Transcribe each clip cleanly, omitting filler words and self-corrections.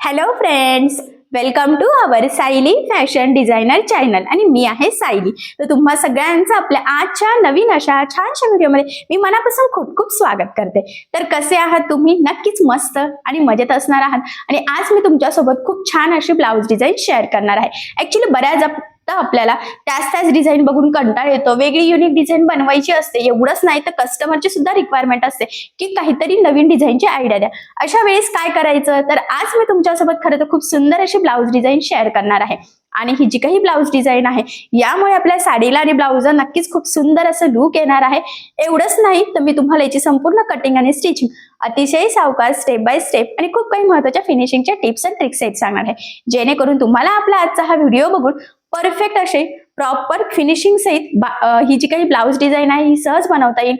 Hello friends, welcome to our Sayali fashion designer channel आणि मी आहे सायली. तर तुम्हा सगळ्यांचं आपल्या आजच्या नवीन अशा छानशा व्हिडिओमध्ये मी मनापासून खूप खूप स्वागत करते. तर कसे आहात तुम्ही? नक्कीच मस्त आणि मजेत असणार आहात. आणि आज मी तुमच्यासोबत खूप छान अशी ब्लाऊज डिझाईन शेअर करणार आहे. ऍक्च्युली बऱ्याच आपल्याला त्याच डिझाईन बघून कंटाळ येतो, वेगळी युनिक डिझाईन बनवायची असते. एवढंच नाही तर कस्टमरची सुद्धा रिक्वायरमेंट असते की काहीतरी नवीन डिझाईनची आयडिया द्या. अशा वेळेस काय करायचं, तर आज मी तुमच्यासोबत खरं तर खूप सुंदर अशी ब्लाऊज डिझाईन शेअर करणार आहे. आणि ही जी काही ब्लाऊज डिझाईन आहे यामुळे आपल्या साडीला आणि ब्लाऊजला नक्कीच खूप सुंदर असं लुक येणार आहे. एवढंच नाही तर मी तुम्हाला याची संपूर्ण कटिंग आणि स्टिचिंग अतिशय सावकाश स्टेप बाय स्टेप आणि खूप काही महत्त्वाच्या फिनिशिंगच्या टिप्स अँड ट्रिक्स सांगणार आहे, जेणेकरून तुम्हाला आपला आजचा हा व्हिडिओ बघून परफेक्ट असे प्रॉपर फिनिशिंग सहित ही जी काही ब्लाऊज डिझाईन आहे ही सहज बनवता येईल.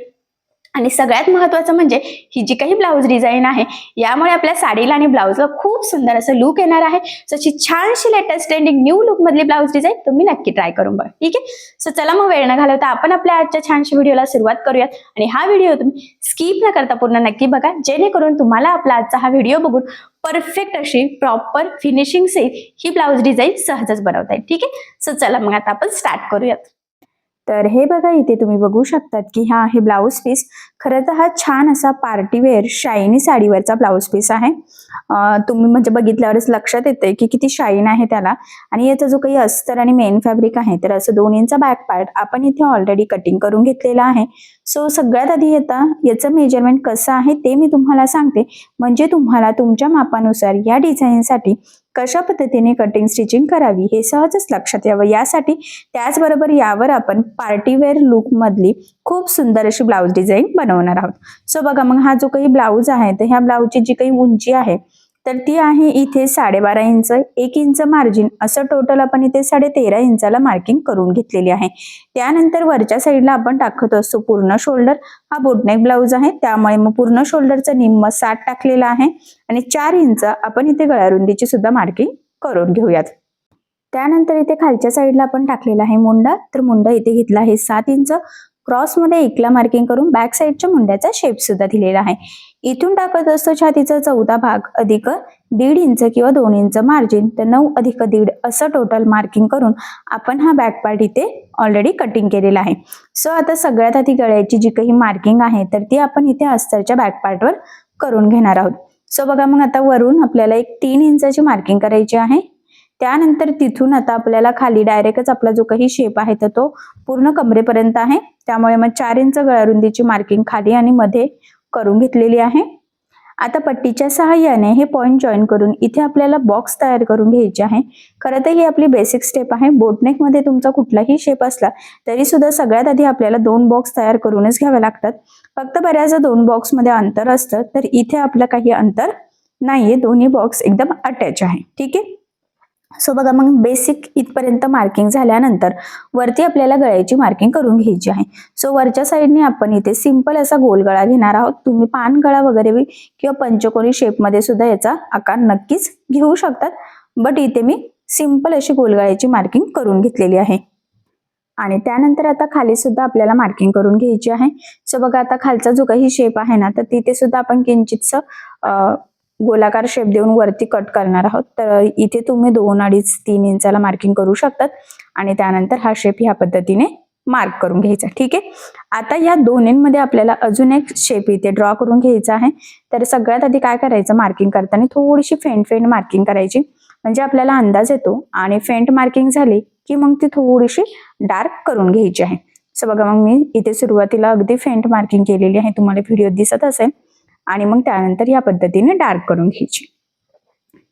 आणि सगळ्यात महत्त्वाचं म्हणजे ही जी काही ब्लाऊज डिझाईन आहे यामुळे आपल्या साडीला आणि ब्लाऊजला खूप सुंदर असं लुक येणार आहे. सो अशी छानशी लेटेस्ट ट्रेंडिंग न्यू लुक मधली ब्लाऊज डिझाईन तुम्ही नक्की ट्राय करून बघा. ठीक आहे, सो चला मग वेळ न घालवता आपण आपल्या आजच्या छानशा व्हिडिओला सुरुवात करूयात. आणि हा व्हिडिओ तुम्ही स्किप न करता पूर्ण नक्की बघा, जेणेकरून तुम्हाला आपला आजचा हा व्हिडिओ बघून परफेक्ट अशी प्रॉपर फिनिशिंग सहित ही ब्लाऊज डिझाईन सहजच बनवता येईल. ठीक आहे, सो चला मग आता आपण स्टार्ट करूयात. तर हे बघा, इथे तुम्ही बघू शकतात की हा आहे ब्लाऊज पीस. खरं तर हा छान असा पार्टीवेअर शायनी साडीवरचा ब्लाऊज पीस आहे. तुम्ही म्हणजे बघितल्यावरच लक्षात येते की किती शाईन आहे त्याला. आणि याचा जो काही अस्तर आणि मेन फॅब्रिक आहे तर असं दोन्हींचा बॅक पार्ट आपण इथे ऑलरेडी कटिंग करून घेतलेला आहे. सो सगळ्यात आधी आता याचं मेजरमेंट कसं आहे ते मी तुम्हाला सांगते, म्हणजे तुम्हाला तुमच्या मापानुसार या डिझाईनसाठी कशा पद्धतीने कटिंग स्टिचिंग करावी हे सहजच लक्षात यावं. यासाठी त्याचबरोबर यावर आपण पार्टीवेअर लुक मधली खूप सुंदर अशी ब्लाऊज डिझाईन बनवणार आहोत. सो बघा, मग हा जो काही ब्लाऊज आहे तर ह्या ब्लाऊजची जी काही उंची आहे तर ती आहे इथे 12.5 इंच, 1 इंच मार्जिन, असं टोटल आपण इथे 13.5 इंचाला मार्किंग करून घेतलेली आहे. त्यानंतर वरच्या साईडला आपण टाकत असतो पूर्ण शोल्डर. हा बोटनेक ब्लाऊज आहे त्यामुळे मग पूर्ण शोल्डरचं निम्म 60 टाकलेला आहे. आणि 4 इंच आपण इथे गळारुंदीची सुद्धा मार्किंग करून घेऊयात. त्यानंतर इथे खालच्या साईडला आपण टाकलेला आहे मुंडा. तर मुंडा इथे घेतला आहे 7 इंच. क्रॉसमध्ये 1ला मार्किंग करून बॅक साईडच्या मुंड्याचा शेप सुद्धा दिलेला आहे. इथून टाकत असतो छातीचा 14 भाग अधिक 1.5 इंच किंवा 2 इंच मार्जिन, तर 9 अधिक 1.5 असं टोटल मार्किंग करून आपण हा बॅक पार्ट इथे ऑलरेडी कटिंग केलेला आहे. सो आता सगळ्यात आधी गळ्याची जी काही मार्किंग आहे तर ती आपण इथे अस्तरच्या बॅक पार्टवर करून घेणार आहोत. सो बघा, मग आता वरून आपल्याला एक 3 इंचाची मार्किंग करायची आहे. त्यानंतर तिथून आता आपल्याला खाली डायरेक्टच आपला जो काही शेप आहे तर तो पूर्ण कमरेपर्यंत आहे, त्यामुळे मग 4 इंच गळारुंदीची मार्किंग खाली आणि मध्ये करून घेतलेली आहे. आता पट्टीच्या सहाय्याने हे पॉइंट जॉईन करून इथे आपल्याला बॉक्स तयार करून घ्यायचे आहे. खरं तर ही आपली बेसिक स्टेप आहे. बोटनेक मध्ये तुमचा कुठलाही शेप असला तरी सुद्धा सगळ्यात आधी आपल्याला 2 बॉक्स तयार करूनच घ्यावे लागतात. फक्त बऱ्याचदा 2 बॉक्स मध्ये अंतर असतं, तर इथे आपलं काही अंतर नाहीये, दोन्ही बॉक्स एकदम अटॅच आहे. ठीक आहे, सो बघा, मग बेसिक इथपर्यंत मार्किंग झाल्यानंतर वरती आपल्याला गळ्याची मार्किंग करून घ्यायची आहे. सो वरच्या साईडने आपण इथे सिंपल असा गोल गळा घेणार आहोत. तुम्ही पान गळा वगैरे किंवा पंचकोनी शेपमध्ये सुद्धा याचा आकार नक्कीच घेऊ शकतात, बट इथे मी सिंपल अशी गोलगळ्याची मार्किंग करून घेतलेली आहे. आणि त्यानंतर आता खाली सुद्धा आपल्याला मार्किंग करून घ्यायची आहे. सो बघा, आता खालचा जो काही शेप आहे ना तर तिथे सुद्धा आपण किंचितसं गोलाकार शेप देऊन वरती कट करणार आहोत. तर इथे तुम्ही 2, 2.5, 3 इंचाला मार्किंग करू शकतात. आणि त्यानंतर हा शेप ह्या पद्धतीने मार्क करून घ्यायचा. ठीक आहे, आता या दोन्हींमध्ये आपल्याला अजून एक शेप इथे ड्रॉ करून घ्यायचा आहे. तर सगळ्यात आधी काय करायचं, मार्किंग करताना थोडीशी फेंट मार्किंग करायची, म्हणजे आपल्याला अंदाज येतो. आणि फेंट मार्किंग झाली की मग ती थोडीशी डार्क करून घ्यायची आहे. सो बघा, मग मी इथे सुरुवातीला अगदी फेंट मार्किंग केलेली आहे, तुम्हाला व्हिडिओ दिसत असेल. आणि मग त्यानंतर या पद्धतीने डार्क करून घ्यायची.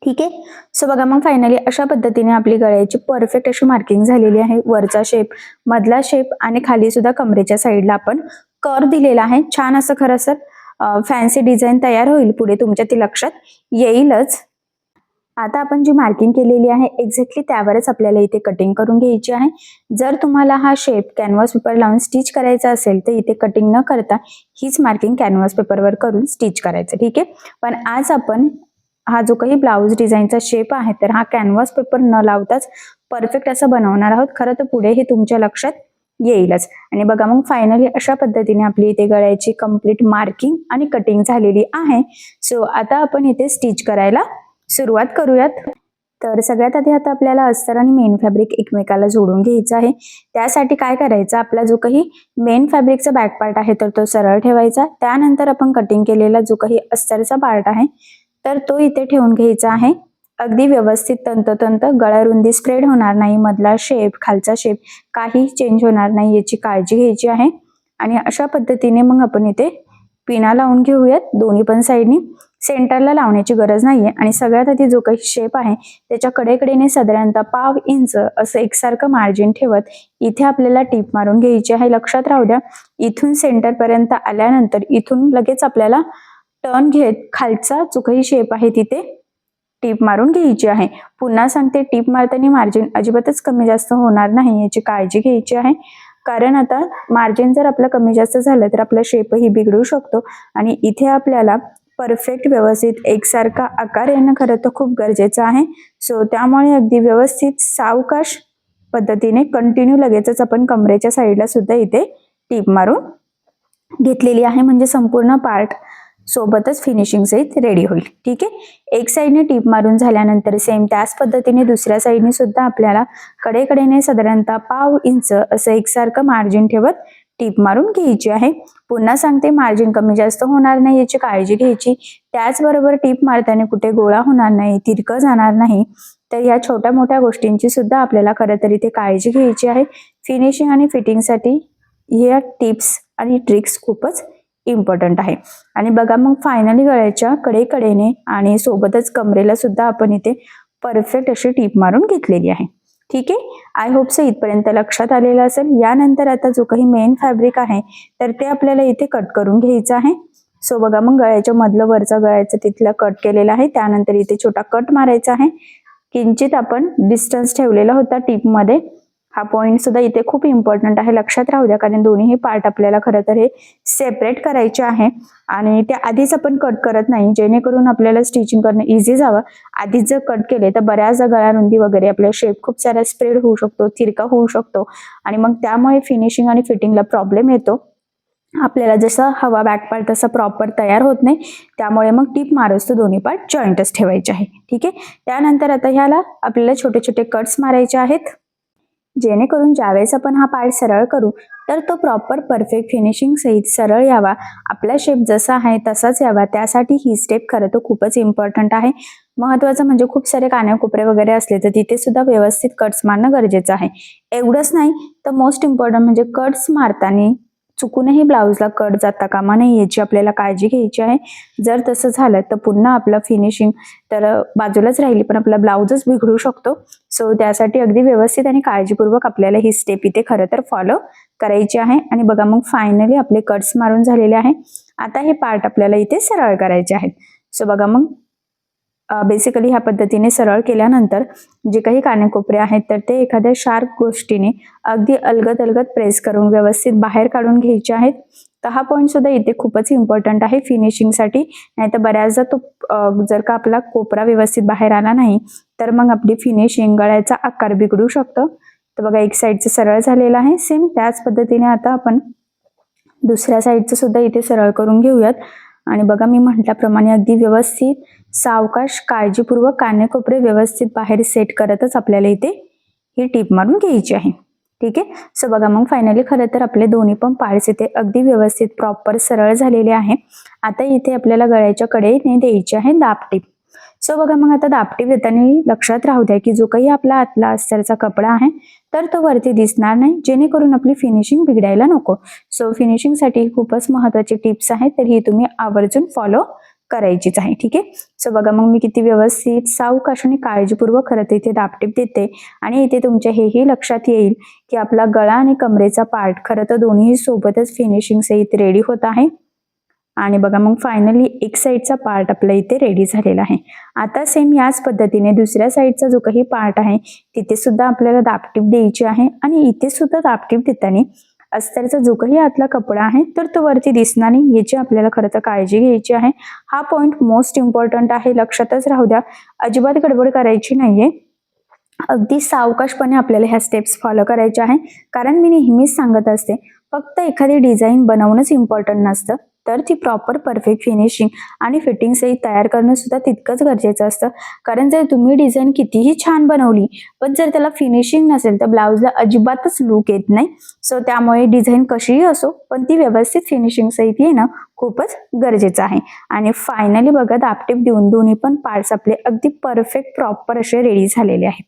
ठीक आहे, सो बघा, मग फायनली अशा पद्धतीने आपली गळ्याची परफेक्ट अशी मार्किंग झालेली आहे. वरचा शेप, मधला शेप आणि खाली सुद्धा कमरेच्या साईडला आपण कर्व दिलेला आहे. छान असं खरं सर फॅन्सी डिझाईन तयार होईल पुढे, तुमच्या ती लक्षात येईलच. आता आपण जी मार्किंग केलेली आहे एक्झॅक्टली त्यावरच आपल्याला इथे कटिंग करून घ्यायची आहे. जर तुम्हाला हा शेप कॅनव्हास पेपर लावून स्टिच करायचा असेल तर इथे कटिंग न करता हीच मार्किंग कॅनव्हास पेपरवर करून स्टिच करायचं. ठीक आहे, पण आज आपण हा जो काही ब्लाऊज डिझाईनचा शेप आहे तर हा कॅनव्हास पेपर न लावताच परफेक्ट असं बनवणार आहोत. खरं तर पुढे हे तुमच्या लक्षात येईलच. आणि बघा, मग फायनली अशा पद्धतीने आपली इथे गळ्याची कम्प्लीट मार्किंग आणि कटिंग झालेली आहे. सो आता आपण इथे स्टिच करायला सुरुवात करूयात. तर सगळ्यात आधी आता आपल्याला अस्तर आणि मेन फॅब्रिक एकमेकाला जोडून घ्यायचं आहे. त्यासाठी काय करायचं, आपला जो काही मेन फॅब्रिकचा बॅक पार्ट आहे तर तो सरळ ठेवायचा. त्यानंतर आपण कटिंग केलेला जो काही अस्तरचा पार्ट आहे तर तो इथे ठेवून घ्यायचा आहे. अगदी व्यवस्थित तंतोतंत, गळा रुंदी स्प्रेड होणार नाही, मधला शेप खालचा शेप काही चेंज होणार नाही याची काळजी घ्यायची आहे. आणि अशा पद्धतीने मग आपण इथे पिना लावून घेऊयात दोन्ही पण साईडनी. सेंटरला लावण्याची गरज नाहीये. आणि सगळ्यात आधी जो काही शेप आहे त्याच्या कडेकडेने साधारणतः 1/2 इंच असं एकसारखं मार्जिन ठेवत इथे आपल्याला टीप मारून घ्यायची आहे. लक्षात राहू द्या, इथून सेंटर पर्यंत आल्यानंतर इथून लगेच आपल्याला टर्न घेत खालचा जो काही शेप आहे तिथे टीप मारून घ्यायची आहे. पुन्हा सांगते, टीप मारताना मार्जिन अजिबातच कमी जास्त होणार नाही याची काळजी घ्यायची आहे. कारण आता मार्जिन जर आपलं कमी जास्त झालं तर आपला शेपही बिघडू शकतो. आणि इथे आपल्याला परफेक्ट व्यवस्थित एकसारखा आकार येणं खरं तर खूप गरजेचं आहे. सो त्यामुळे अगदी व्यवस्थित सावकाश पद्धतीने कंटिन्यू लगेचच आपण कमरेच्या साईडला सुद्धा इथे टीप मारून घेतलेली आहे, म्हणजे संपूर्ण पार्ट सोबतच फिनिशिंग सहित रेडी होईल. ठीक आहे. एक साईडने टीप मारून झाल्यानंतर सेम त्याच पद्धतीने दुसऱ्या साईडने सुद्धा आपल्याला कडेकडेने साधारणतः 1/2 इंच असं एकसारखं मार्जिन ठेवत टीप मारून घ्यायची आहे. पुन्हा सांगते, मार्जिन कमी जास्त होणार नाही याची काळजी घ्यायची. त्याचबरोबर टीप मारताना कुठे गोळा होणार नाही, तिरकं जाणार नाही. तर या छोट्या मोठ्या गोष्टींची सुद्धा आपल्याला खरं तर इथे काळजी घ्यायची आहे. फिनिशिंग आणि फिटिंगसाठी या टिप्स आणि ट्रिक्स खूपच इम्पॉर्टंट आहे. आणि बघा मग फायनली गळ्याच्या कडेकडेने आणि सोबतच कमरेला सुद्धा आपण इथे परफेक्ट अशी टीप मारून घेतलेली आहे. ठीक आहे. आय होप सो इथपर्यंत लक्षात आलेलं असेल. यानंतर आता जो काही मेन फॅब्रिक आहे तर ते आपल्याला इथे कट करून घ्यायचं आहे. सो बघा मग गळ्याच्या मधलं वरचा गळ्याचं तिथलं कट केलेलं आहे. त्यानंतर इथे छोटा कट मारायचा आहे. किंचित आपण डिस्टन्स ठेवलेला होता टीपमध्ये. हा पॉईंट सुद्धा इथे खूप इम्पॉर्टंट आहे, लक्षात राहू द्या. कारण दोन्ही पार्ट आपल्याला खरं तर हे सेपरेट करायचे आहे आणि त्या आधीच आपण कट करत नाही, जेणेकरून आपल्याला स्टिचिंग करणं इझी जावं. आधीच जर कट केले तर बऱ्याचदा गळा रुंदी वगैरे आपल्या शेप खूप सारा स्प्रेड होऊ शकतो, तिरका होऊ शकतो आणि मग त्यामुळे फिनिशिंग आणि फिटिंगला प्रॉब्लेम येतो. आपल्याला जसा हवा बॅक पार्ट तसा प्रॉपर तयार होत नाही. त्यामुळे मग टीप मारूस तो दोन्ही पार्ट जॉईंटच ठेवायचे आहे. ठीक आहे. त्यानंतर आता ह्याला आपल्याला छोटे छोटे कट्स मारायचे आहेत, जेणेकरून ज्यावेळेस आपण हा पार्ट सरळ करू तर तो प्रॉपर परफेक्ट फिनिशिंग सहित सरळ यावा, आपला शेप जसा आहे तसाच यावा. त्यासाठी ही स्टेप खरं तर खूपच इम्पॉर्टंट आहे. महत्वाचं म्हणजे खूप सारे कानाकोपरे वगैरे असले तर तिथे सुद्धा व्यवस्थित कट्स मारणं गरजेचं आहे. एवढंच नाही तर मोस्ट इम्पॉर्टंट म्हणजे कट्स मारताना चुकूनही ब्लाऊजला कट जाता कामा नये याची आपल्याला काळजी घ्यायची आहे. जर तसं झालं तर पुन्हा आपलं फिनिशिंग तर बाजूलाच राहिली पण आपला ब्लाऊजच बिघडू शकतो. सो त्यासाठी अगदी व्यवस्थित आणि काळजीपूर्वक आपल्याला ही स्टेप इथे खरं तर फॉलो करायची आहे. आणि बघा मग फायनली आपले कट्स मारून झालेले आहे. आता हे पार्ट आपल्याला इथे सरळ करायचे आहेत. सो बघा मग बेसिकली ह्या पद्धतीने सरळ केल्यानंतर जे काही कानेकोपरे आहेत तर ते एखाद्या शार्प गोष्टीने अगदी अलगद अलगद प्रेस करून व्यवस्थित बाहेर काढून घ्यायचे आहेत. तर हा पॉईंट सुद्धा इथे खूपच इम्पॉर्टंट आहे फिनिशिंगसाठी. नाहीतर बऱ्याचदा तो जर का आपला कोपरा व्यवस्थित बाहेर आला नाही तर मग आपली फिनिशिंग गळ्याचा आकार बिघडू शकतो. तर बघा एक साईडचं सरळ झालेलं आहे. सेम त्याच पद्धतीने आता आपण दुसऱ्या साईडचं सुद्धा इथे सरळ करून घेऊयात. आणि बघा मी म्हटल्याप्रमाणे अगदी व्यवस्थित सावकाश काळजीपूर्वक कानेकोपरे व्यवस्थित बाहेर सेट करतच आपल्याला इथे ही टीप मारून घ्यायची आहे. ठीक आहे. सो बघा मग फायनली खरं तर आपले दोन्ही पण पार्ट्स इथे अगदी व्यवस्थित प्रॉपर सरळ झालेले आहे. आता इथे आपल्याला गळ्याच्या कडेने द्यायची आहे दाबटीप. सो बघा मग आता दाबटीप देताना लक्षात राहू द्या की जो काही आपला आतला अस्तरचा कपडा आहे तर तो वरती दिसणार नाही, जेणेकरून आपली फिनिशिंग बिघडायला नको. सो फिनिशिंगसाठी खूपच महत्वाची टिप्स आहेत, तर ही तुम्ही आवर्जून फॉलो करायचीच आहे. ठीक आहे. सो बघा मग मी किती व्यवस्थित सावकाश आणि काळजीपूर्वक खरं तर इथे दाबटीप देते. आणि इथे तुमच्या हेही लक्षात येईल की आपला गळा आणि कमरेचा पार्ट खरं तर दोन्ही सोबतच फिनिशिंग सहित रेडी होत आहे. आणि बघा मग फायनली एक साईडचा पार्ट आपला इथे रेडी झालेला आहे. आता सेम याच पद्धतीने दुसऱ्या साईडचा जो काही पार्ट आहे तिथे सुद्धा आपल्याला दाबटीप द्यायची आहे. आणि इथे सुद्धा दाबटीप देताना अस्तरचा जो काही आतला कपडा आहे तर तो वरती दिसणार नाही याची आपल्याला खरं तर काळजी घ्यायची आहे. हा पॉईंट मोस्ट इम्पॉर्टंट आहे, लक्षातच राहू द्या. अजिबात गडबड करायची नाहीये. अगदी सावकाशपणे आपल्याला ह्या स्टेप्स फॉलो करायच्या आहे. कारण मी नेहमीच सांगत असते फक्त एखादी डिझाईन बनवणंच इम्पॉर्टंट नसतं, तर ती प्रॉपर परफेक्ट फिनिशिंग आणि फिटिंग सहित तयार करणं सुद्धा तितकंच गरजेचं असतं. कारण जर तुम्ही डिझाईन कितीही छान बनवली पण जर त्याला फिनिशिंग नसेल तर ब्लाऊजला अजिबातच लुक येत नाही. सो त्यामुळे डिझाईन कशीही असो पण ती व्यवस्थित फिनिशिंग सहित येणं खूपच गरजेचं आहे. आणि फायनली बघा दापटीप देऊन दोन्ही पण पार्ट्स आपले अगदी परफेक्ट प्रॉपर असे रेडी झालेले आहे.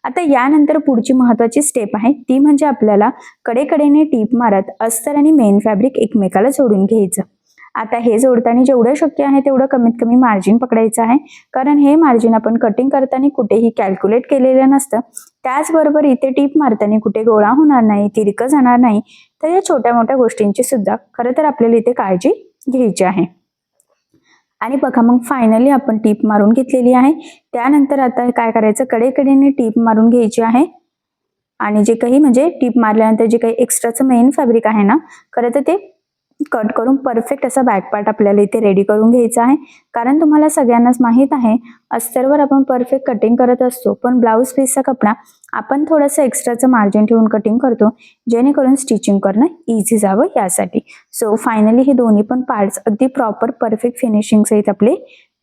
आता यानंतर पुढची महत्वाची स्टेप आहे ती म्हणजे आपल्याला कडेकडेने टीप मारत अस्तर आणि मेन फॅब्रिक एकमेकाला जोडून घ्यायचं. आता हे जोडताना जेवढं शक्य आहे तेवढं कमीत कमी मार्जिन पकडायचं आहे, कारण हे मार्जिन आपण कटिंग करताना कुठेही कॅल्क्युलेट केलेलं नसतं. त्याचबरोबर इथे टीप मारताना कुठे गोळा होणार नाही, तिरकं जाणार नाही. तर या छोट्या मोठ्या गोष्टींची सुद्धा खरं तर आपल्याला इथे काळजी घ्यायची आहे. आणि बघा मग फायनली आपण टीप मारून घेतलेली आहे. त्यानंतर आता काय करायचं, कडेकडेने टीप मारून घ्यायची आहे. आणि जे काही म्हणजे टीप मारल्यानंतर जे काही एक्स्ट्राचं मेन फॅब्रिक आहे ना, खरं तर ते कट करून परफेक्ट असा बॅक पार्ट आपल्याला इथे रेडी करून घ्यायचा आहे. कारण तुम्हाला सगळ्यांनाच माहीत आहे अस्तरवर आपण परफेक्ट कटिंग करत असतो, पण ब्लाऊज पीसचा कपडा आपण थोडंसं एक्स्ट्राचं मार्जिन ठेवून कटिंग करतो जेणेकरून स्टिचिंग करणं इझी जावं यासाठी. सो फायनली हे दोन्ही पण पार्ट्स अगदी प्रॉपर परफेक्ट फिनिशिंग सहित आपले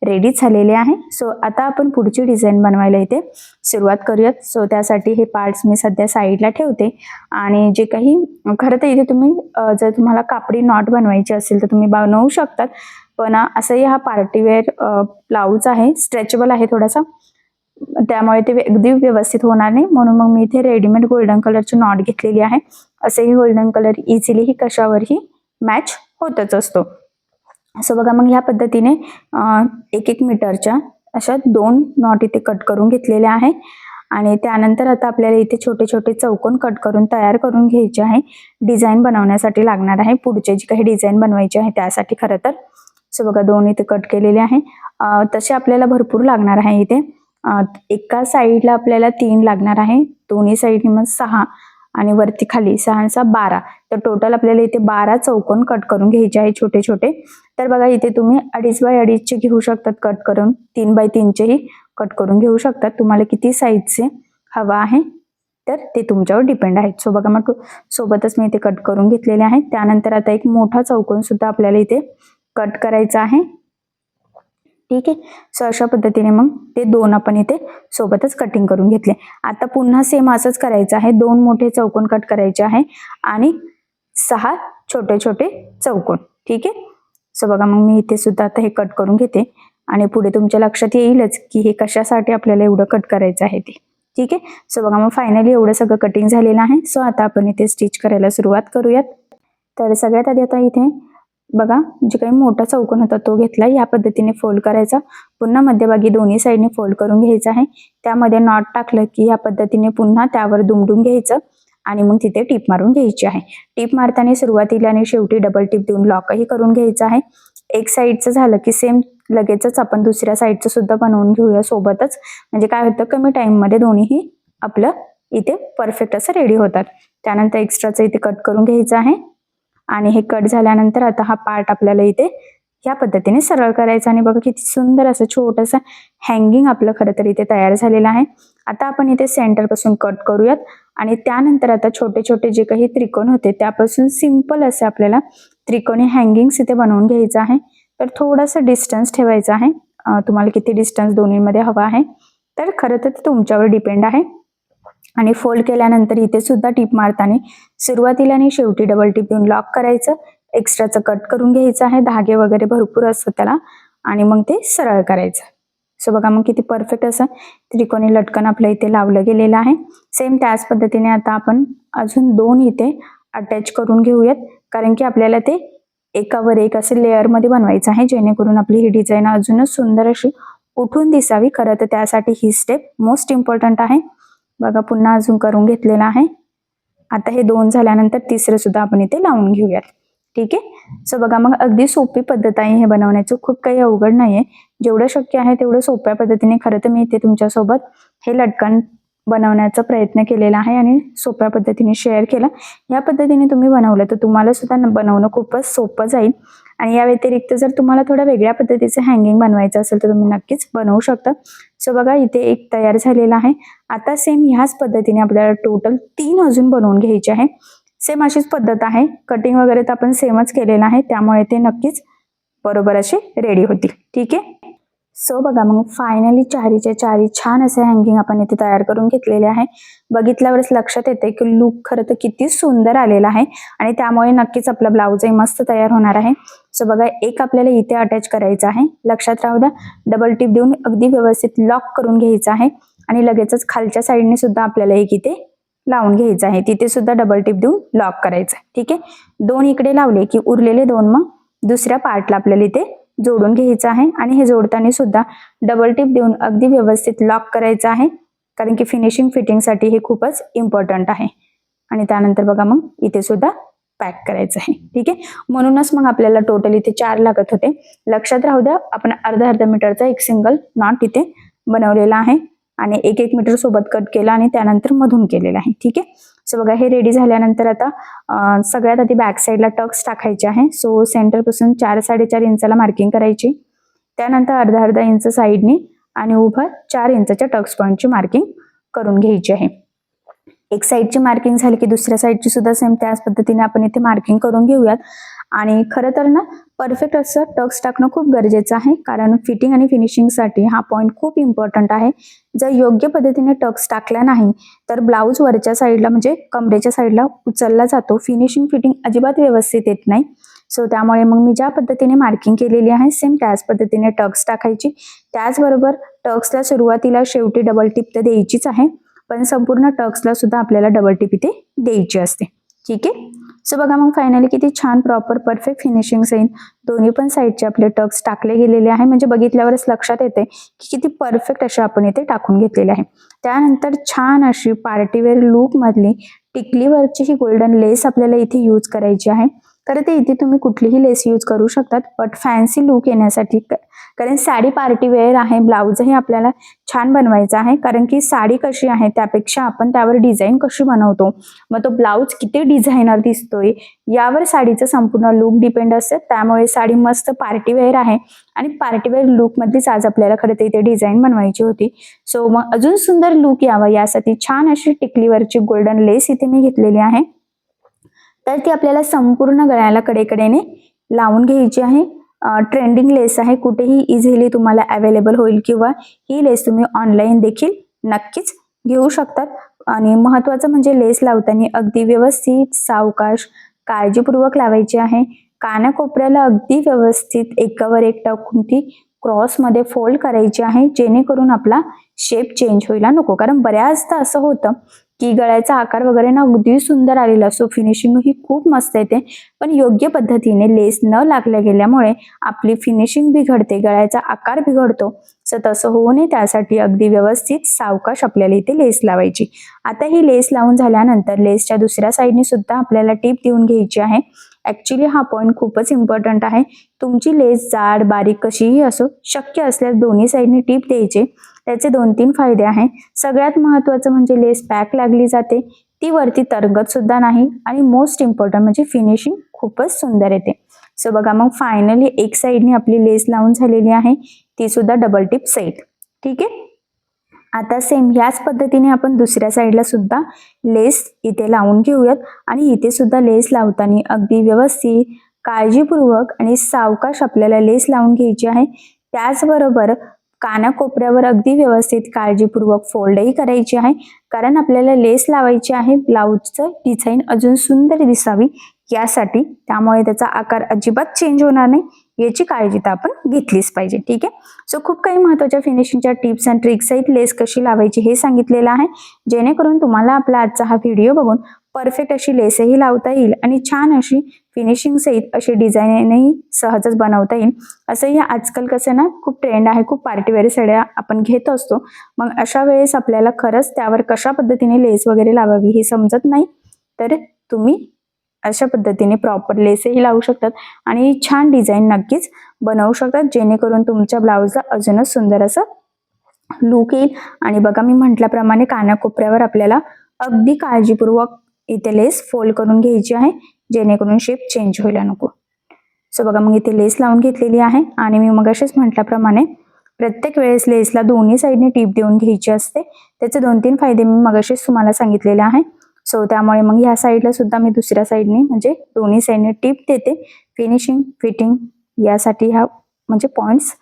रेडी झालेले आहे. सो आता आपण पुढची डिझाईन बनवायला इथे सुरुवात करूयात. सो त्यासाठी हे पार्ट्स मी सध्या साईडला ठेवते. आणि जे काही खरं तर इथे तुम्ही जर तुम्हाला कापडी नॉट बनवायची असेल तर तुम्ही बनवू शकतात, पण असंही हा पार्टीवेअर ब्लाऊज आहे, स्ट्रेचेबल आहे थोडासा, त्यामुळे ते अगदी व्यवस्थित होणार नाही. म्हणून मग मी इथे रेडीमेड गोल्डन कलरची नॉट घेतलेली आहे. असेही गोल्डन कलर इझिली ही कशावरही मॅच होतच असतो. असं बघा मग ह्या पद्धतीने 1-1 मीटरच्या अशा 2 नॉट इथे कट करून घेतलेल्या आहे. आणि त्यानंतर आता आपल्याला इथे छोटे छोटे चौकोन कट करून तयार करून घ्यायचे आहे. डिझाईन बनवण्यासाठी लागणार आहे, पुढचे जी काही डिझाईन बनवायची आहे त्यासाठी खरं तर. सो बघा 2 इथे कट केलेले आहे. तसे आपल्याला भरपूर लागणार आहे इथे. एका साईडला आपल्याला 3 लागणार आहे, दोन्ही साईडने मग 6 आणि वरती खाली 6 12. तर टोटल आपल्याला इथे 12 चौकोन कट करून घ्यायचे आहे छोटे छोटे. तर बघा इथे तुम्ही 2.5 बाय 2.5 घेऊ शकतात कट करून, 3 बाय 3 कट करून घेऊ शकतात. तुम्हाला किती साईजचे हवा आहे तर ते तुमच्यावर डिपेंड आहे. सो बघा मग सोबतच मी इथे कट करून घेतलेले आहे. त्यानंतर आता एक मोठा चौकोन सुद्धा आपल्याला इथे कट करायचा आहे. ठीक आहे. सो अशा पद्धतीने मग ते 2 आपण इथे सोबतच कटिंग करून घेतले. आता पुन्हा सेम असंच करायचं आहे, 2 मोठे चौकोन कट करायचे आहे आणि 6 छोटे छोटे चौकोन. ठीक आहे. सो बघा मग मी इथे सुद्धा आता हे कट करून घेते आणि पुढे तुमच्या लक्षात येईलच की हे कशासाठी आपल्याला एवढं कट करायचं आहे ते. ठीक आहे. सो बघा मग फायनली एवढं सगळं कटिंग झालेलं आहे. सो आता आपण इथे स्टिच करायला सुरुवात करूयात. तर सगळ्यात आधी आता इथे बघा जे काही मोठा चौकोन होता तो घेतला, या पद्धतीने फोल्ड करायचा, पुन्हा मध्यभागी दोन्ही साईडने फोल्ड करून घ्यायचा आहे. त्यामध्ये नॉट टाकलं की या पद्धतीने पुन्हा त्यावर दुमडून घ्यायचं आणि मग तिथे टीप मारून घ्यायची आहे. टीप मारताना सुरुवातीला आणि शेवटी डबल टीप देऊन लॉकही करून घ्यायचं आहे. एक साईडचं झालं की सेम लगेचच आपण दुसऱ्या साईडचं सुद्धा बनवून घेऊया सोबतच. म्हणजे काय होतं, कमी टाइममध्ये दोन्हीही आपलं इथे परफेक्ट असं रेडी होतात. त्यानंतर एक्स्ट्राचं इथे कट करून घ्यायचं आहे. आणि हे कट झाल्यानंतर आता हा पार्ट आपल्याला इथे या पद्धतीने सरळ करायचा. आणि बघा किती सुंदर असं छोटंसं हँगिंग आपलं खरं तर इथे तयार झालेलं आहे. आता आपण इथे सेंटर पासून कट करूयात आणि त्यानंतर आता छोटे छोटे जे काही त्रिकोण होते त्यापासून सिंपल असे आपल्याला त्रिकोणी हँगिंग्स इथे बनवून घ्यायचं आहे. तर थोडंसं डिस्टन्स ठेवायचं आहे. तुम्हाला किती डिस्टन्स दोन्हीमध्ये हवा आहे तर खरं तर ते तुमच्यावर डिपेंड आहे. आणि फोल्ड केल्यानंतर इथे सुद्धा टीप मारताना सुरुवातीला आणि शेवटी डबल टीप देऊन लॉक करायचं. एक्स्ट्राचं कट करून घ्यायचं आहे, धागे वगैरे भरपूर असतं त्याला, आणि मग ते सरळ करायचं. सो बघा मग किती परफेक्ट असं त्रिकोणी लटकन आपलं इथे लावलं गेलेलं आहे. सेम त्याच पद्धतीने आता आपण अजून 2 इथे अटॅच करून घेऊयात, कारण की आपल्याला ते एकावर एक असे लेअरमध्ये बनवायचं आहे जेणेकरून आपली ही डिझाईन अजूनच सुंदर अशी उठून दिसावी. खरं तर त्यासाठी ही स्टेप मोस्ट इम्पॉर्टंट आहे. बघा पुन्हा अजून करून घेतलेलं आहे. आता हे 2 झाल्यानंतर तिसरं सुद्धा आपण इथे लावून घेऊयात. ठीक आहे. सो बघा मग अगदी सोपी पद्धत आहे हे बनवण्याचं, खूप काही अवघड नाहीये. जेवढं शक्य आहे तेवढं सोप्या पद्धतीने खरं तर मी इथे तुमच्यासोबत हे लटकन बनवण्याचा प्रयत्न केलेला आहे आणि सोप्या पद्धतीने शेअर केला. या पद्धतीने तुम्ही बनवलं तर तुम्हाला सुद्धा बनवणं खूपच सोपं जाईल. आणि या व्यतिरिक्त जर तुम्हाला थोड्या वेगळ्या पद्धतीचं हँगिंग बनवायचं असेल तर तुम्ही नक्कीच बनवू शकता. सो बघा इथे एक तयार झालेला आहे. आता सेम ह्याच पद्धतीने आपल्याला टोटल 3 अजून बनवून घ्यायचे आहे. सेम अशीच पद्धत आहे. कटिंग वगैरे तर आपण सेमच केलेलं आहे, त्यामुळे ते नक्कीच बरोबर असे रेडी होतील. ठीक आहे. सो बघा मग फायनली चारीच्या चारी छान असे हँगिंग आपण इथे तयार करून घेतलेले आहे. बघितल्यावरच लक्षात येते की लुक खरं तर किती सुंदर आलेला आहे आणि त्यामुळे नक्कीच आपला ब्लाऊजही मस्त तयार होणार आहे. सो बघा एक आपल्याला इथे अटॅच करायचं आहे. लक्षात राहू द्या, डबल टिप देऊन अगदी व्यवस्थित लॉक करून घ्यायचं आहे आणि लगेचच खालच्या साईडने सुद्धा आपल्याला एक इथे लावून घ्यायचं आहे. तिथे सुद्धा डबल टिप देऊन लॉक करायचं आहे. ठीक आहे. 2 इकडे लावले की उरलेले 2 मग दुसऱ्या पार्टला आपल्याला इथे जोडून घ्यायचं आहे आणि हे जोडताना सुद्धा डबल टिप देऊन अगदी व्यवस्थित लॉक करायचं आहे, कारण की फिनिशिंग फिटिंगसाठी हे खूपच इम्पॉर्टंट आहे. आणि त्यानंतर बघा मग इथे सुद्धा पॅक करायचं आहे. ठीक आहे. म्हणूनच मग आपल्याला टोटल इथे 4 लागत होते. लक्षात राहू द्या, आपण अर्धा मीटरचा एक सिंगल नॉट इथे बनवलेला आहे आणि 1 मीटर सोबत कट केला आणि त्यानंतर मधून केलेला आहे. ठीक आहे. सो बघा हे रेडी झाल्यानंतर आता सगळ्यात आधी बॅक साईडला टक्स टाकायचे आहे. सो सेंटर पासून 4-4.5 इंचाला मार्किंग करायची. त्यानंतर अर्धा इंच साईडनी आणि उभं 4 इंचच्या टक्स पॉईंटची मार्किंग करून घ्यायची आहे. एक साईडची मार्किंग झाली की दुसऱ्या साईडची सुद्धा सेम त्याच पद्धतीने आपण इथे मार्किंग करून घेऊयात. आणि खरं तर ना परफेक्ट असं टक्स टाकणं खूप गरजेचं आहे, कारण फिटिंग आणि फिनिशिंगसाठी हा पॉईंट खूप इम्पॉर्टंट आहे. जर योग्य पद्धतीने टक्स टाकला नाही तर ब्लाऊज वरच्या साईडला म्हणजे कमरेच्या साईडला उचलला जातो, फिनिशिंग फिटिंग अजिबात व्यवस्थित येत नाही. सो त्यामुळे मग मी ज्या पद्धतीने मार्किंग केलेली आहे सेम त्याच पद्धतीने टक्स टाकायची. त्याचबरोबर टक्सला सुरुवातीला शेवटी डबल टिप तर द्यायचीच आहे, पण संपूर्ण टक्सला सुद्धा आपल्याला डबल टिप इथे द्यायची असते. ठीक आहे. सो बघा मग फायनली किती छान प्रॉपर परफेक्ट फिनिशिंग येईल. दोन्ही पण साईडचे आपले टक्स टाकले गेलेले आहे, म्हणजे बघितल्यावरच लक्षात येते की किती परफेक्ट असे आपण इथे टाकून घेतलेले आहे. त्यानंतर छान अशी पार्टीवेअर लुक मधली टिकलीवरची ही गोल्डन लेस आपल्याला इथे यूज करायची आहे. खरं ते इथे तुम्ही कुठलीही लेस यूज करू शकतात, बट फॅन्सी लुक येण्यासाठी, कारण साडी पार्टी वेअर आहे, ब्लाऊजही आपल्याला छान बनवायचा आहे. कारण की साडी कशी आहे त्यापेक्षा आपण त्यावर डिझाईन कशी बनवतो, मग तो ब्लाऊज किती डिझायनर दिसतोय यावर साडीचं संपूर्ण लुक डिपेंड असतं. त्यामुळे साडी मस्त पार्टी वेअर आहे आणि पार्टी वेअर लुक मधलीच आज आपल्याला खरं तर इथे डिझाईन बनवायची होती. सो मग अजून सुंदर लुक यावं यासाठी छान अशी टिकलीवरची गोल्डन लेस इथे मी घेतलेली आहे. तर ती आपल्याला संपूर्ण गळ्याला कडेकडेने लावून घ्यायची आहे. ट्रेंडिंग लेस आहे, कुठेही इझिली तुम्हाला अवेलेबल होईल किंवा ही लेस तुम्ही ऑनलाईन देखील नक्कीच घेऊ शकतात. आणि महत्वाचं म्हणजे लेस लावताना अगदी व्यवस्थित सावकाश काळजीपूर्वक लावायची आहे. कानाकोपऱ्याला अगदी व्यवस्थित एकावर एक टाकून ती क्रॉसमध्ये फोल्ड करायची आहे, जेणेकरून आपला शेप चेंज व्हायला नको. कारण बऱ्याचदा असं होतं की गळ्याचा आकार वगैरे ना अगदी सुंदर आलेला असतो, फिनिशिंग ही खूप मस्त येते, पण योग्य पद्धतीने लेस न लागल्या गेल्यामुळे आपली फिनिशिंग बिघडते, गळ्याचा आकार बिघडतो. सो तसं होऊ नये त्यासाठी अगदी व्यवस्थित सावकाश आपल्याला इथे लेस लावायची. आता ही लेस लावून झाल्यानंतर लेसच्या दुसऱ्या साईडने सुद्धा आपल्याला टीप देऊन घ्यायची आहे. ऍक्च्युली हा पॉईंट खूपच इम्पॉर्टंट आहे. तुमची लेस जाड बारीक कशीही असो, शक्य असल्यास दोन्ही साईडने टीप द्यायचे. त्याचे 2-3 फायदे आहेत. सगळ्यात महत्त्वाचं म्हणजे लेस पॅक लागली जाते, ती वरती तरंगत सुद्धा नाही आणि मोस्ट इम्पॉर्टंट म्हणजे फिनिशिंग खूपच सुंदर येते. सो बघा मग फायनली एक साईडने आपली लेस लावून झालेली आहे, ती सुद्धा डबल टिप सहित. ठीक आहे. आता सेम याच पद्धतीने आपण दुसऱ्या साईडला सुद्धा लेस इथे लावून घेऊयात आणि इथे सुद्धा लेस लावताना अगदी व्यवस्थित काळजीपूर्वक आणि सावकाश आपल्याला लेस लावून घ्यायची आहे. त्याचबरोबर कानाकोपऱ्यावर अगदी व्यवस्थित काळजीपूर्वक फोल्डही करायची आहे, कारण आपल्याला लेस लावायची आहे ब्लाऊजचं डिझाईन अजून सुंदर दिसावी यासाठी. त्यामुळे त्याचा आकार अजिबात चेंज होणार नाही याची काळजी तर आपण घेतलीच पाहिजे. ठीक आहे. सो खूप काही महत्त्वाच्या फिनिशिंगच्या टिप्स अँड ट्रिक्स सहित लेस कशी लावायची हे सांगितलेलं आहे, जेणेकरून तुम्हाला आपला आजचा हा व्हिडिओ बघून परफेक्ट अशी लेसही लावता येईल आणि छान अशी फिनिशिंग सहित अशी डिझाईनही सहजच बनवता येईल. असंही आजकाल कसं ना खूप ट्रेंड आहे, खूप पार्टीवेअर साड्या आपण घेत असतो. मग अशा वेळेस आपल्याला खरंच त्यावर कशा पद्धतीने लेस वगैरे लावावी हे समजत नाही, तर तुम्ही अशा पद्धतीने प्रॉपर लेसही लावू शकतात आणि छान डिझाईन नक्कीच बनवू शकतात, जेणेकरून तुमच्या ब्लाऊजला अजूनच सुंदर असं लुक येईल. आणि बघा मी म्हटल्याप्रमाणे कानाकोपऱ्यावर आपल्याला अगदी काळजीपूर्वक इथे लेस फोल्ड करून घ्यायची आहे, जेणेकरून शेप चेंज व्हायला नको. सो बघा मग इथे लेस लावून घेतलेली आहे आणि मी मगाशीच म्हटल्याप्रमाणे प्रत्येक वेळेस लेसला दोन्ही साईडने टीप देऊन घ्यायची असते. त्याचे 2-3 फायदे मी मगाशीच तुम्हाला सांगितलेले आहे. सो त्यामुळे मग ह्या साईडला सुद्धा मी दुसऱ्या साईडने म्हणजे दोन्ही साईडने टिप देते. फिनिशिंग फिटिंग यासाठी ह्या म्हणजे पॉइंट्स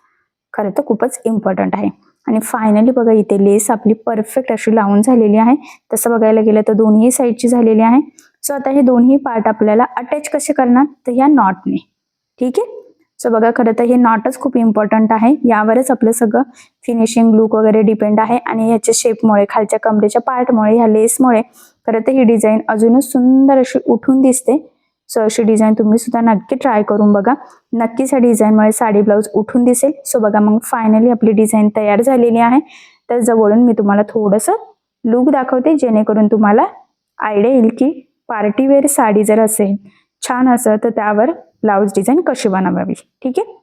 खरं तर खूपच इम्पॉर्टंट आहे. आणि फायनली बघा इथे लेस आपली परफेक्ट अशी लावून झालेली आहे. तसं बघायला गेलं तर दोन्ही साईडची झालेली आहे. सो आता हे दोन्ही पार्ट आपल्याला अटॅच कसे करणार तर ह्या नॉटने. ठीक आहे. सो बघा खरं तर हे नॉटच खूप इम्पॉर्टंट आहे. यावरच आपलं सगळं फिनिशिंग लुक वगैरे डिपेंड आहे. आणि ह्याच्या शेपमुळे खालच्या कमरेच्या पार्टमुळे ह्या लेसमुळे खरं तर ही डिझाईन अजूनच सुंदर अशी उठून दिसते. सो अशी डिझाईन तुम्ही सुद्धा नक्की ट्राय करून बघा. नक्कीच ह्या डिझाईनमुळे साडी ब्लाऊज उठून दिसेल. सो बघा मग फायनली आपली डिझाईन तयार झालेली आहे. तर जवळून मी तुम्हाला थोडंसं लुक दाखवते जेणेकरून तुम्हाला आयडिया येईल की पार्टीवेअर साडी जर असेल छान असं तर त्यावर ब्लाऊज डिझाईन कशी बनवावी. ठीक आहे.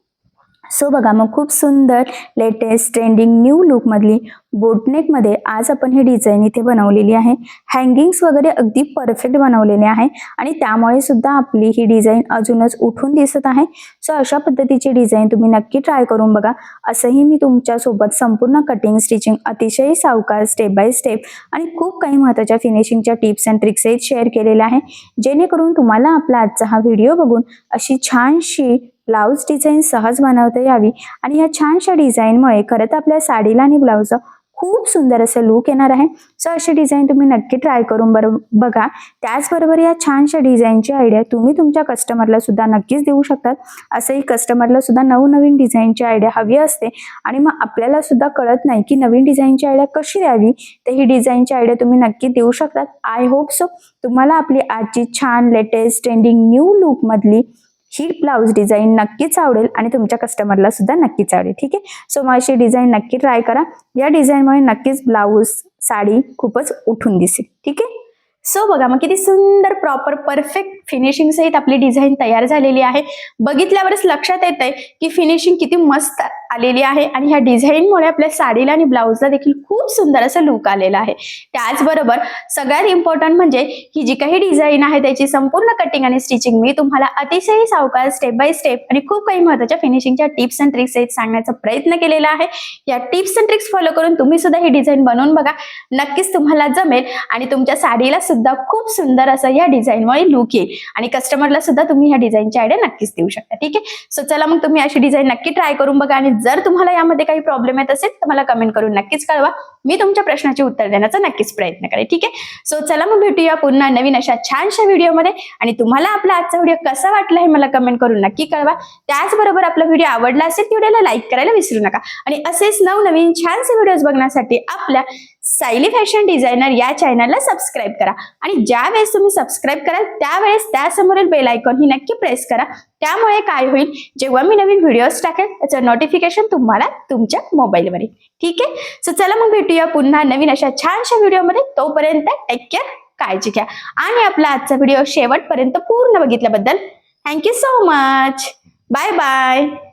सो बघा मग खूप सुंदर लेटेस्ट ट्रेंडिंग न्यू लुकमधली बोटनेकमध्ये आज आपण ही डिझाईन इथे बनवलेली आहे. हँगिंग्स वगैरे अगदी परफेक्ट बनवलेले आहे आणि त्यामुळे सुद्धा आपली ही डिझाईन अजूनच उठून दिसत आहे. सो अशा पद्धतीची डिझाईन तुम्ही नक्की ट्राय करून बघा. असंही मी तुमच्यासोबत संपूर्ण कटिंग स्टिचिंग अतिशय सावकाश स्टेप बाय स्टेप आणि खूप काही महत्त्वाच्या फिनिशिंगच्या टिप्स अँड ट्रिक्स शेअर केलेल्या आहे जेणेकरून तुम्हाला आपला आजचा हा व्हिडिओ बघून अशी छानशी ब्लाऊज डिझाईन सहज बनवता यावी. आणि ह्या छानशा डिझाईनमुळे खरं तर आपल्या साडीला आणि ब्लाऊजला खूप सुंदर असं लुक येणार आहे. सो अशी डिझाईन तुम्ही नक्की ट्राय करून बघा. त्याचबरोबर या छानशा डिझाईनची आयडिया तुम्ही तुमच्या कस्टमरला सुद्धा नक्कीच देऊ शकतात. असंही कस्टमरला सुद्धा नवनवीन डिझाईनची आयडिया हवी असते आणि मग आपल्याला सुद्धा कळत नाही की नवीन डिझाईनची आयडिया कशी द्यावी. तर ही डिझाईनची आयडिया तुम्ही नक्की देऊ शकतात. आय होप सो तुम्हाला आपली आजची छान लेटेस्ट ट्रेंडिंग न्यू लुकमधली ही ब्लाऊज डिझाईन नक्कीच आवडेल आणि तुमच्या कस्टमरला सुद्धा नक्कीच आवडेल. ठीक आहे. सो मग अशी डिझाईन नक्की ट्राय करा. या डिझाईनमुळे नक्कीच ब्लाऊज साडी खूपच उठून दिसेल. ठीक आहे. सो बघा मग किती सुंदर प्रॉपर परफेक्ट फिनिशिंग सहित आपली डिझाईन तयार झालेली आहे. बघितल्यावरच लक्षात येत आहे की फिनिशिंग किती मस्त आलेली आहे आणि ह्या डिझाईनमुळे आपल्या साडीला आणि ब्लाऊजला देखील खूप सुंदर असं लुक आलेला आहे. त्याचबरोबर सगळ्यात इम्पॉर्टंट म्हणजे ही जी काही डिझाईन आहे त्याची संपूर्ण कटिंग आणि स्टिचिंग मी तुम्हाला अतिशय सावकाश स्टेप बाय स्टेप आणि खूप काही महत्त्वाच्या फिनिशिंगच्या टिप्स अँड ट्रिक्स सहित सांगण्याचा प्रयत्न केलेला आहे. या टिप्स अँड ट्रिक्स फॉलो करून तुम्ही सुद्धा ही डिझाईन बनवून बघा. नक्कीच तुम्हाला जमेल आणि तुमच्या साडीला सुद्धा खूप सुंदर असं या डिझाईनमुळे लुक येईल आणि कस्टमरला सुद्धा तुम्ही ह्या डिझाईनची आयडिया नक्कीच देऊ शकता. ठीक आहे. सो चला मग तुम्ही अशी डिझाईन नक्की ट्राय करून बघा आणि जर तुम्हाला यामध्ये काही प्रॉब्लेम येत असेल तर मला कमेंट करून नक्कीच कळवा. मी तुमच्या प्रश्नाचे उत्तर देण्याचा नक्कीच प्रयत्न करेन. ठीक आहे. सो चला मग भेटूया पुन्हा नवीन अशा छानशा व्हिडिओमध्ये आणि तुम्हाला आपला आजचा व्हिडिओ कसा वाटला हे मला कमेंट करून नक्की कळवा. त्याचबरोबर आपला व्हिडिओ आवडला असेल तर व्हिडिओला लाईक करायला विसरू नका आणि असेच नवनवीन छानसे व्हिडिओज बघण्यासाठी आपल्या सायली फॅशन डिझायनर या चॅनलला सबस्क्राईब करा आणि ज्या वेळेस तुम्ही सबस्क्राईब कराल त्यावेळेस त्यासमोरील बेल आयकॉन ही नक्की प्रेस करा. त्यामुळे काय होईल जेव्हा मी नवीन व्हिडिओज टाकेल त्याचं नोटिफिकेशन तुम्हाला तुमच्या मोबाईलवर येईल. ठीक आहे. सो चला मग भेटूया पुन्हा नवीन अशा छानशा व्हिडिओमध्ये. तोपर्यंत टेक केअर, काळजी घ्या आणि आपला आजचा व्हिडिओ शेवटपर्यंत पूर्ण बघितल्याबद्दल thank you so much. Bye bye.